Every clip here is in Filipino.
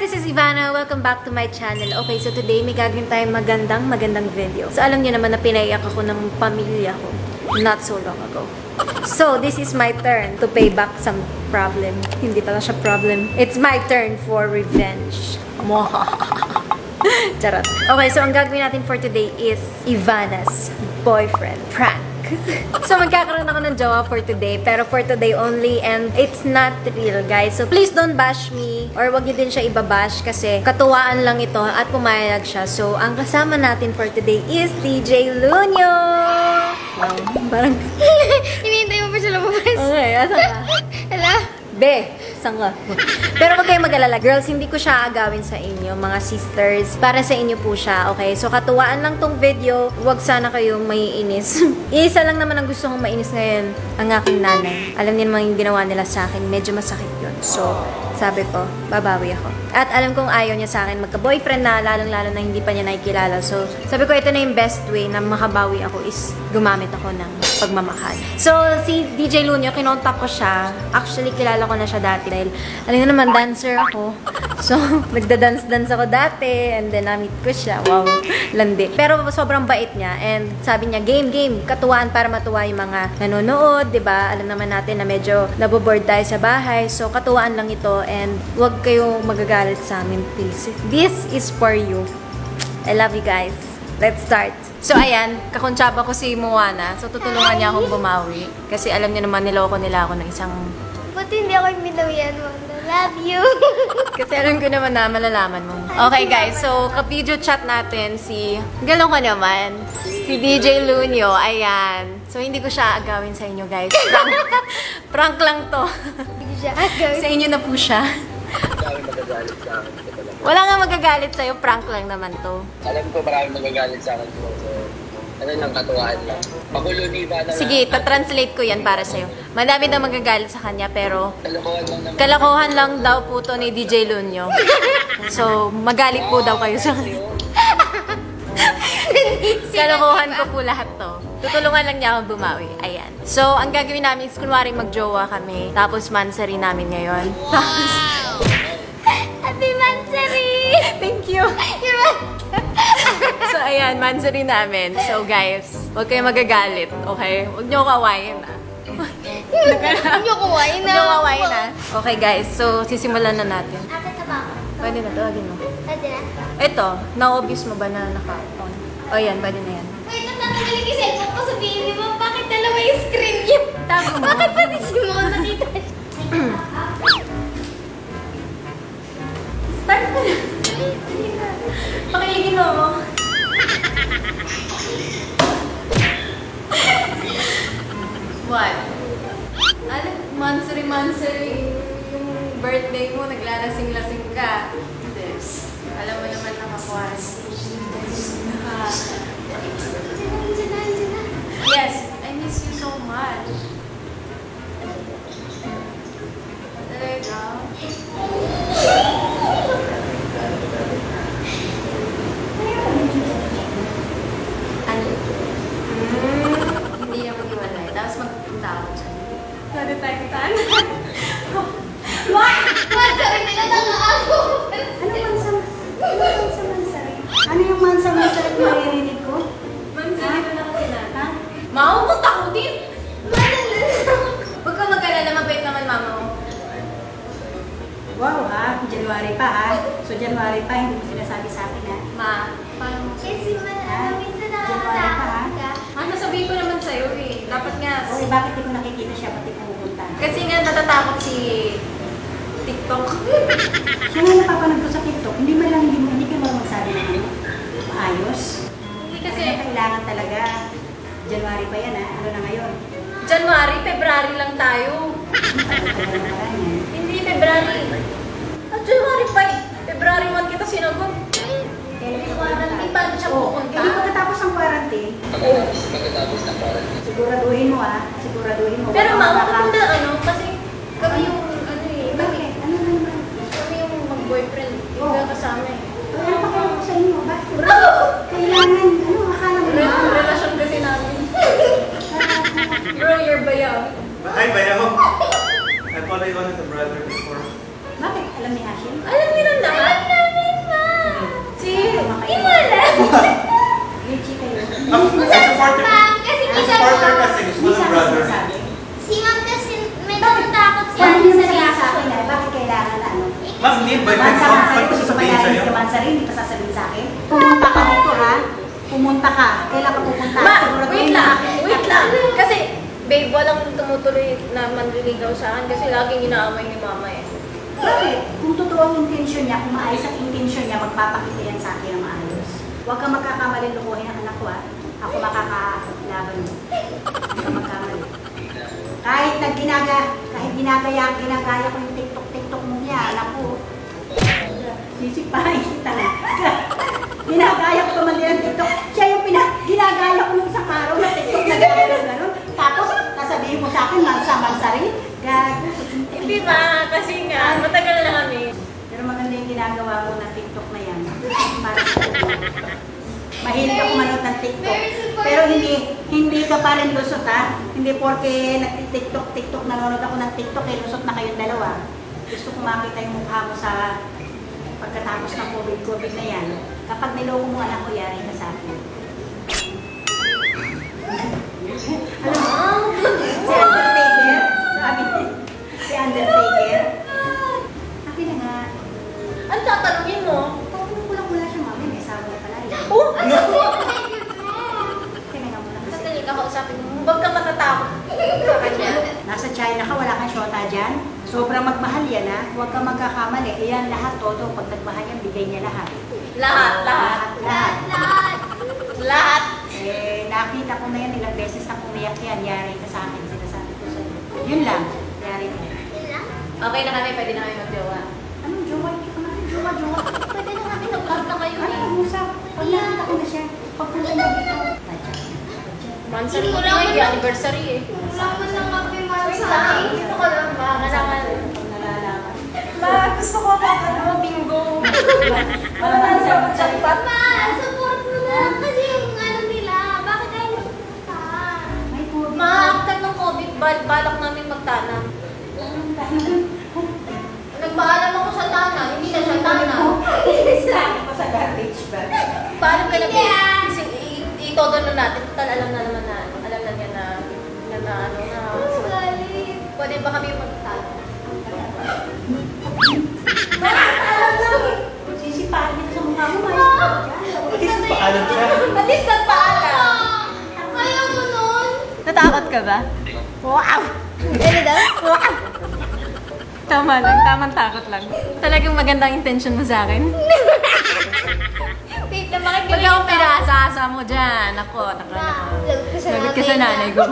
This is Ivana. Welcome back to my channel. Okay, so today may gagawin tayong magandang video. So alam niyo naman na pinaiyak ako ng pamilya ko not so long ago. So this is my turn to pay back some problem. Hindi pala siya problem. It's my turn for revenge. Charot. Okay, so ang gagawin natin for today is Ivana's boyfriend prank. So magkakaroon ako ng jowa for today, pero for today only, and it's not real, guys. So please don't bash me, or wag niyo din siya ibabash kasi katuwaan lang ito at pumayag siya. So ang kasama natin for today is DJ Lunyo. Wow, parang hinihintay mo pa siya lumabas. Okay, asan ka? Hala? Be, saan ka? Pero wag kayong mag-alala. Girls, hindi ko siya agawin sa inyo, mga sisters. Para sa inyo po siya, okay? So, katuwaan lang tong video. Wag sana kayong maiinis. Isa lang naman ang gusto kong mainis ngayon, ang aking nanay. Alam niyo naman yung ginawa nila sa akin. Medyo masakit yun. So, sabi ko, babawi ako. At alam kong ayaw niya sa akin magka-boyfriend na, lalong-lalo na hindi pa niya nakikilala. So, sabi ko, ito na yung best way na makabawi ako is gumamit ako ng pagmamahal. So, si DJ Lunyo, kinontak ko siya. Actually, kilala ko na siya dati dahil, alam nga naman, dancer ako. So, nagda-dance-dance ako dati and then na-meet ko siya. Wow, landi. Pero sobrang bait niya and sabi niya, game, katuwaan para matuwa yung mga nanonood, diba? Alam naman natin na medyo naboboard tayo sa bahay. So, katuwaan lang ito and huwag kayong magagalit sa amin, please. This is for you. I love you guys. Let's start. So, ayan, kakontsaba ko si Moana. So, tutulungan niya akong bumawi. Kasi alam niyo naman, niloko nila ako ng isang... Buti hindi ako binawian mo. Love you. Kasi alam ko naman na malalaman mo. Okay, guys. So, ka-video chat natin si... Galong ko naman. Si DJ Lunyo. Ayan. So, hindi ko siya agawin sa inyo, guys. Prank lang to. Hindi ko siya agawin. Sa inyo na po siya. Wala nga magagalit sa'yo, prank lang naman to. Alam ko maraming magagalit sa akin po. So, ano lang, katuwaan lang. Pakulo di ba na... Sige, ta-translate ko yan para sa'yo. Madami daw magagalit sa kanya, pero... Kalokohan lang naman. Kalokohan lang daw po to ni DJ Lunyo. So, magalit po daw kayo sa kanya. Kalokohan ko po lahat to. Tutulungan lang niya akong bumawi. Ayan. So, ang gagawin namin is kunwari magjowa kami. Tapos, mansari namin ngayon. Tapos... Happy Mansari! Thank you! So, ayan, mansari namin. So, guys, huwag kayong magagalit, okay? Huwag niyo kawain, ah. Huwag niyo kuwain na. Huwag niyo kawain, ah. Okay, guys, so, sisimulan na natin. Ate, taba ako. Pwede na, tawagin mo. Pwede na. Ito, na-obvious mo ba na naka-on? O, yan, pwede na yan. Wait, natatanggalin yung cellphone ko. Sabihin niyo ba, bakit dalawa yung screen niyo? Tago mo. Bakit pati si Mo nakita? Start na na. Pakiligin mo. What? Ano? Mansari. Yung birthday mo, naglalasing-lasing ka. This. Alam mo naman naka-quarantine. Yes, I miss you so much. Talaga? Ano? Hindi na mag-iwalay. Tapos magpunta ako dyan. Pwede tayong tanan. What? Mansari, nilatanga ako. Ano yung mansa-mansa na naririnig ko? Mansari na lang sila. Ha? Maupunta ko din! Huwag ka mag-alala, mabait naman mama mo. Wow ha, January pa ha. So January pa, hindi mo sinasabi sa akin ha. Ma, paano mo? Kasi minsan January pa ha. nakakatakot ka. Nasabihin ko naman sa'yo eh. Dapat nga. Okay, bakit di ko nakikita siya pati pupunta? Kasi nga natatakot si TikTok. Siya nga napapanood ko sa TikTok, hindi kayo marunong magsabi ng ano, maayos. Hindi kasi Kailangan talaga, January pa yan ha. Ano na ngayon? January, February lang tayo. Ano na yan? Hindi February. At January pa eh. February 1 kita sinagot. Quarantine, paano siya pupunta? Hindi pagkatapos ng quarantine, Pagkatapos ng quarantine. siguraduhin mo ha. Siguraduhin mo. Pero Baka mama, baka- kung na ano, kasi kami yung ano eh. Bakit? Ano na naman? Kami yung mag-boyfriend. Hindi Oh. ka kasama eh. Ano pa kayo sa inyo? Bakit? Kailangan, ano, akala mo ba? Relasyon kasi namin. Bro, you're bayaw. Hi, Bayaw. I thought I wanted a brother before. Bakit? Alam ni Hashim? Alam niyo lang naman. Ma'am, hindi, boyfriend ko. Ba't ko sasabihin sa'yo? Hindi pa sasabihin sa akin. Pumunta ka dito, ha? Pumunta ka. Kailan ka pupunta? Wait lang. Kasi, babe, walang tumutuloy na manliligaw sa akin kasi laging inaamay ni mama eh. Bakit? Kung totoo ang intention niya, kung maayos ang intention niya, magpapakita yan sa akin ng maayos. Huwag kang magkakamali lukuhin ang anak ko, ha? Ako makakalaban mo. Huwag kang magkamali. Kahit ginagaya ko yung TikTok mo niya, anak ko. Sisipahin kita na. Ginagaya ko man din ang TikTok. Siya yung ginagaya ko nung sa araw na TikTok na gano'n. Tapos, nasabihin mo sa akin, mansa rin. Gago. Hindi ba? Kasi nga, matagal na kami. Pero maganda yung ginagawa mo na TikTok na yan. Para sa mahilig ako manood ng TikTok. Pero hindi ka pa rin lusot, ha? Hindi porke nag-TikTok, nanonood ako ng TikTok, eh lusot na kayong dalawa. Gusto ko makita yung mukha mo sa pagkatapos ng COVID na yan. Kapag niloko mo anak ko, yari ka sa akin. Alam mo, si Undertaker, sabi si Undertaker. Akin na nga. Ano tatanungin mo? Kulang-kula siya, mami. May asawa na pala. Oh! Kaya muna kasi. Sandali ka kausapin mo. Huwag ka matatakot sa kanya. Nasa China ka, wala kang syota dyan. Sobrang magmahal yan, ha? Huwag kang magkakamali. Iyan lahat, todo. Pag nagmahal yan, bigay niya lahat. Lahat. Eh, nakita ko na yan, ilang beses na umiyak yan. Yari ka sa akin, sinasabi ko sa'yo. Yun lang. Yari ka. Okay na kami, pwede na kami mag-jowa. Anong jowa? Hindi ko naman jowa. Pwede na kami, nag-vlog na kayo Ano, eh. usap? Pag nakita ko na siya, pagpunta na dito. Monthsary ko lang, anniversary eh. Wala mo ng kape man Wait sa lang, akin. gusto ko lang ba? Kailangan. Pag nalalaman. Ma, gusto ko bingo. Wala na sa jackpot. Ma, support mo na. Kasi yung ano nila, bakit tayo nagpunta? May COVID. Ma, after ng COVID, balak namin magtanam. Nagpaalam ako sa tanam, hindi na siya tanam. Sabi ko sa garbage bag. Paalam ka na po. Kasi itodo na natin. Total, alam na niya na pwede ba kami magtanam? Sisipahan dito sa mukha mo, mais ka dyan. At least paalam siya. At least nagpaalam. Ayaw mo nun. Natakot ka ba? Wow! Ano daw? Wow! Tama lang, tamang takot lang. Talagang magandang intention mo sa akin. Wait na, bakit Pag ako pinasa-asa mo dyan, ako. Lagot ka sa nanay ko.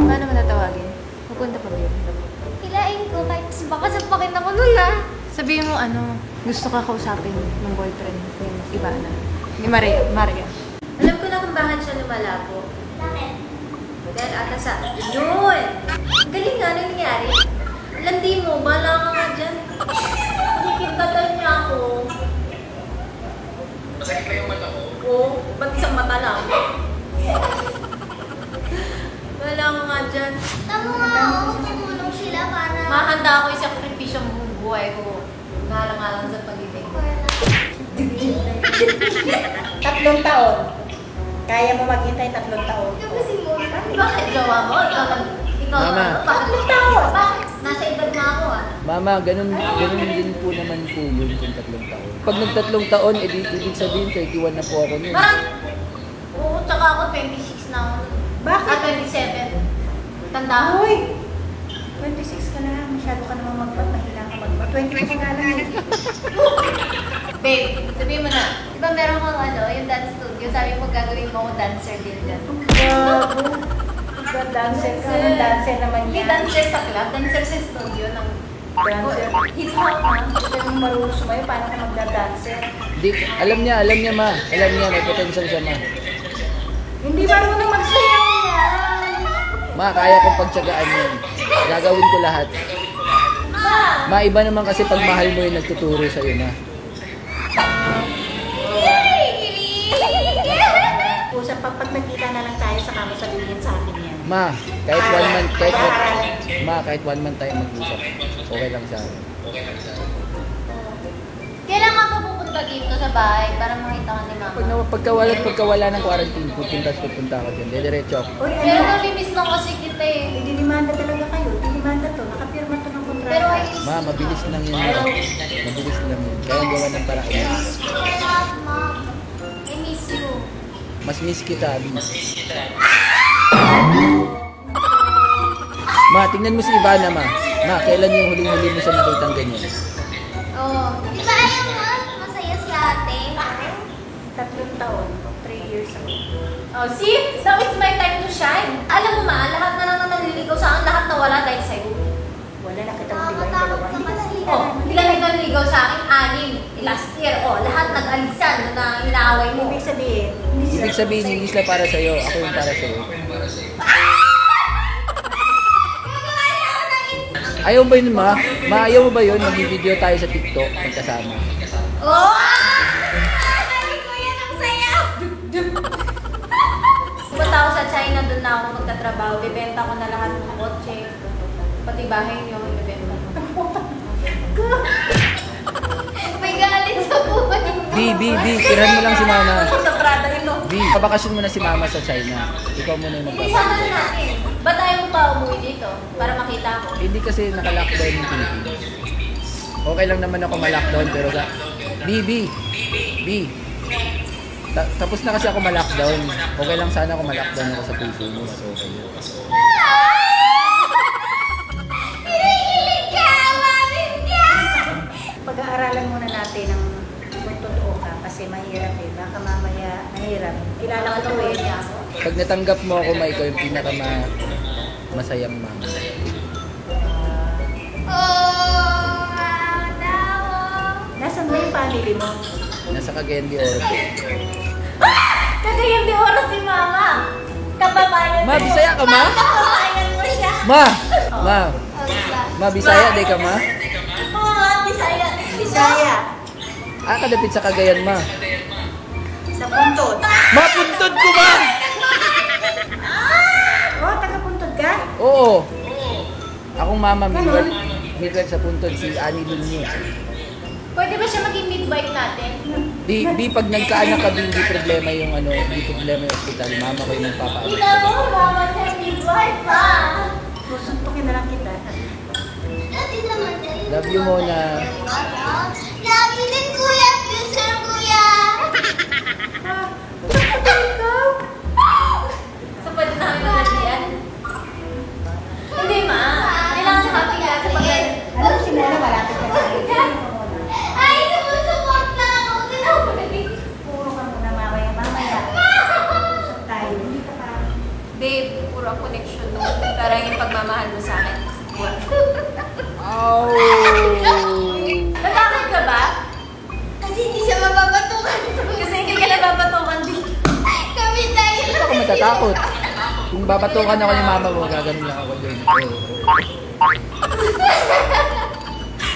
Paano mo natawagin? Pupunta pa ba yun? Hilain ko kahit baka sapakin ako nun ah. Sabihin mo ano, gusto ka kausapin ng boyfriend ko yung iba na. Ni Maria. Alam ko na kung bakit siya lumalabo. Bakit? Dahil ata sa... Yun! Galing nga, ano nangyari? Landi mo, bala ka nga dyan. Nakikintatan niya ako. Masakit pa yung mata ko. Oo, ba't isang mata lang? Bala ka nga dyan. Tama nga, tumulong sila para... Mahanda ako isang sakripisyo ang buong buhay ko. Ngalang-ngalang sa pag-ibig. 3 taon. Kaya mo maghintay 3 taon. Tapusin mo na. Bakit gawa mo? Ikaw Mama. Bakit taon? Bakit? Nasa edad na ako ah. Mama, ganun din po naman po yun kung 3 taon. Pag nag-3 taon, ibig sabihin 31 na po ako nun. Parang, oo, tsaka ako 26 na ako. Bakit? Ah, 27. Tanda ako. Uy! 26 ka na. Masyado ka naman magbat. Mahila ka magbat. 21 ka nga lang. Babe, sabihin mo na. Di ba meron kang ano, yung dance studio, sabi mo gagawin mo ako dancer din dyan. Dancer ka. Dancer naman Hindi yan. dancer sa club, dancer sa studio ng Dancer. hip-hop na. Gusto mo marunong sumayo. Paano ka magda-dancer? Di, alam niya ma. Alam niya, may potential siya ma. Hindi marunong magsayaw yan. Ma, kaya kong pagtsagaan yun. Gagawin ko lahat. Ma, iba naman kasi pag mahal mo yung nagtuturo sa'yo ma. Usap pag nagkita na lang tayo sa kamo sabihin sa akin yan. Ma, kahit 1 month tayo mag-usap. Okay lang sa akin. Kailan ka pupunta dito sa bahay para makita ka ni mama? Pagkawala ng quarantine, pupunta ako dyan. Diretso ako. Uy, Pero ano? namimiss lang kasi kita eh. Dinimanda talaga kayo. Dinimanda to. Nakapirma to ng kontrata. Pero I miss Ma, you, mabilis Ma. lang yun. Ma. Mabilis lang yun. Kaya gawa ng paraan. I miss you a lot, Mom. I miss you. Mas miss kita. Ma, tingnan mo si Ivana, Ma. Ma, kailan yung huling-huli mo siya nakitang ganyan? Oh. Di ba ayaw mo? Masaya si ate. 3 taon, 3 years ago. Oh, see? Now it's my time to shine. Alam mo, Ma, lahat na lang naliligaw sa akin, lahat nawala dahil sa'yo. Wala na kita mo, di ba yung dalawa? Nakakatakot ka kasi. Oh, hindi ka naliligaw sa akin, 6. Last year, oh, lahat nag-alisan na inaaway mo. Ibig sabihin, Ibig sabihin, hindi sila para sa'yo. Ako yung para sa'yo. Ayaw ba yun, Ma? Ma, ayaw mo ba yun? Mag-video tayo sa TikTok magkasama. Oh! Sabi ko yan ang saya. Punta ako sa China, doon na ako magtatrabaho. Bibenta ko na lahat ng kotse. Pati bahay niyo, bibenta ko. May galit sa buhay. B, tirahan mo lang si Mama. Sa Prada ito. B, pabakasyon mo na si Mama sa China. Ikaw muna yung Hindi sana magpapakasyon. natin. Ba't ayaw mo pa umuwi dito? Para makita ko. Hindi kasi naka-lockdown yung Pilipinas. Okay lang naman ako ma-lockdown pero sa... B. Tapos na kasi ako ma-lockdown. Okay lang sana ako ma-lockdown ako sa puso mo. Mas okay yun. Kinikilig ka, mami niya. pag-aaralan muna natin ang kung totoo ka kasi mahirap eh. Baka mamaya mahirap. Kilala ko to eh. Pag natanggap mo ako, Ma, ikaw yung masayang mama. Oh, mama daw. Nasaan ba yung family mo? Nasa Cagayan de Oro. Kagayan di oras si Mama. Kababayan Ma, Bisaya ka, Ma? Kababayan mo siya. Ma, Bisaya, di ka, Ma? Oo, Bisaya. Bisaya. Kadapit sa Cagayan, Ma. Sa Puntod. Ma, puntod ko, Ma! Oh, taga-Puntod ka? Oo. Akong mama, midwife sa puntod, si Annie Lunyo. Pwede ba siya maging midwife natin? Di pag nagkaanak ka, hindi problema yung hindi problema yung hospital. Mama ko yung nagpapaanak. Ina mo, Mama siya midwife pa. Susuntukin na lang kita. Dati naman din. Love you, Mona. Love you din, kuya. Future, kuya. So, pwede na kami mag-yan? Hindi, Ma. Kailangan happy ka sa pag- Alam mo si Mona, malapit ka sa akin. Ay, sumusuport lang ako. Tinawag. Puro ka muna mamaya. Usap tayo. Hindi ka pa. Babe, puro connection mo. Parang yung pagmamahal mo sa akin. Oh! Natakot ka ba? Kasi hindi siya mababatukan. Kasi hindi ka nababatukan dito. Kami tayo. Hindi ako matatakot. Kung babatukan ako ni mama mo, gaganon lang ako doon.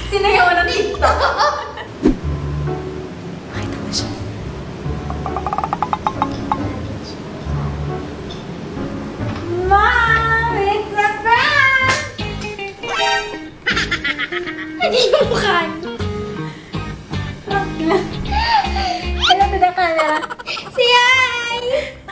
Sinayaw ng TikTok. Mom, it's a prank! Hindi yung mukha niyo. Prank lang. Hello to the camera. Si Ay.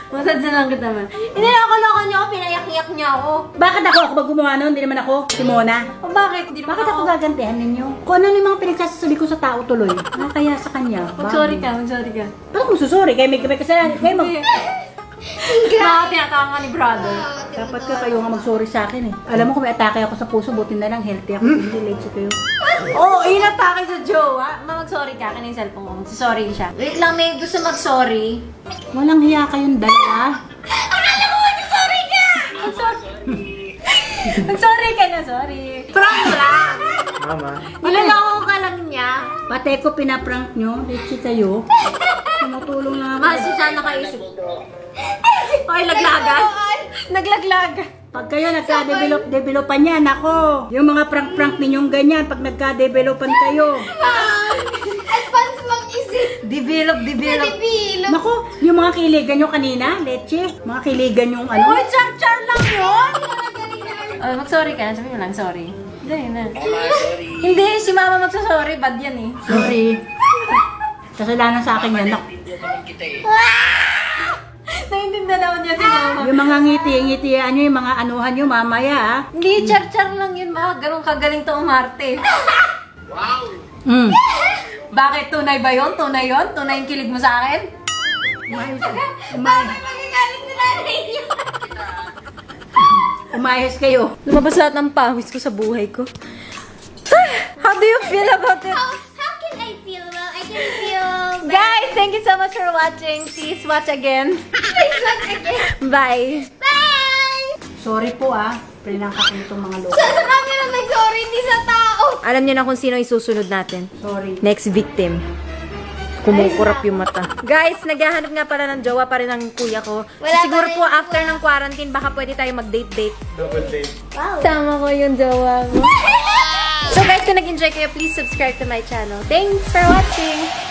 Masad na lang kita, man. Iniloko-loko niyo ako, pinayak-iyak niyo ako. Bakit ako ba gumawa nun? Hindi naman ako. Si Mona. O bakit? Hindi naman Bakit ako gagantihan ninyo? Kung ano yung mga pinagsasabi ko sa tao tuloy. Kaya sa kanya. Mag-sorry ka, mag-sorry ka. Bakit mo susorry? Kaya may kasalanan. Kaya mag... Baka tinatawag ka ni brother. Dapat ka kayo nga mag-sorry sa akin eh. Alam mo kung may atake ako sa puso, buti na lang healthy ako. Hindi late kayo. Oo, inatake sa jowa. Mag-sorry ka, kanina yung cellphone mo. Mag-sorry siya. Wait lang, may gusto mag-sorry. Walang hiya kayong dalawa. Mag-sorry ka! Mag-sorry ka na, sorry. Prank lang! Mama? Nilalako ka lang niya. Pati ko pinaprank nyo. Late kayo. Tumutulong na ako. Masi siya nakaisip. Okay, laglagan. Naglaglag. Pag kayo nagka-developan yan, ako. Yung mga prank-prank ninyong ganyan, pag nagka-developan kayo. Advance mag-isip. Develop. Nadibilog. Nako, yung mga kiligan nyo kanina, leche. Mga kiligan yung ano. Uy, char-char lang yun. Mag-sorry ka. Sabi mo lang, sorry. Dahil na. Mama, sorry. Hindi, si mama magsasorry. Bad yan eh. Sorry. Kasalanan sa akin yan. Hindi naman kita eh. Naintindihan daw niya si mama. Yung mga ngiti-ngitian nyo, yung mga anuhan nyo mamaya, ha? Hindi, char-char lang yun, ma. Ganun kagaling to umarte. Mm. Bakit? Tunay ba yun? Tunay yun? Tunay yung kilig mo sa akin? Umayos kayo. Lumabas lahat ng pawis ko sa buhay ko. How do you feel about it? How can I feel? Well, I can feel... Guys, thank you so much for watching. Please watch again. Please watch again. Bye. Bye! Sorry po, ha. Pinangka ko itong mga loko. Sa camera nag-sorry, hindi sa tao. Alam niyo na kung sino isusunod natin. Sorry. Next victim. Kumukurap yung mata. Guys, naghahanap nga pala ng jowa pa rin ng kuya ko. So, Wala siguro pa rin po after ng quarantine, baka pwede tayo mag-date-date. Double date. Wow. Sama ko yung jowa mo. So guys, kung nag-enjoy kayo, please subscribe to my channel. Thanks for watching!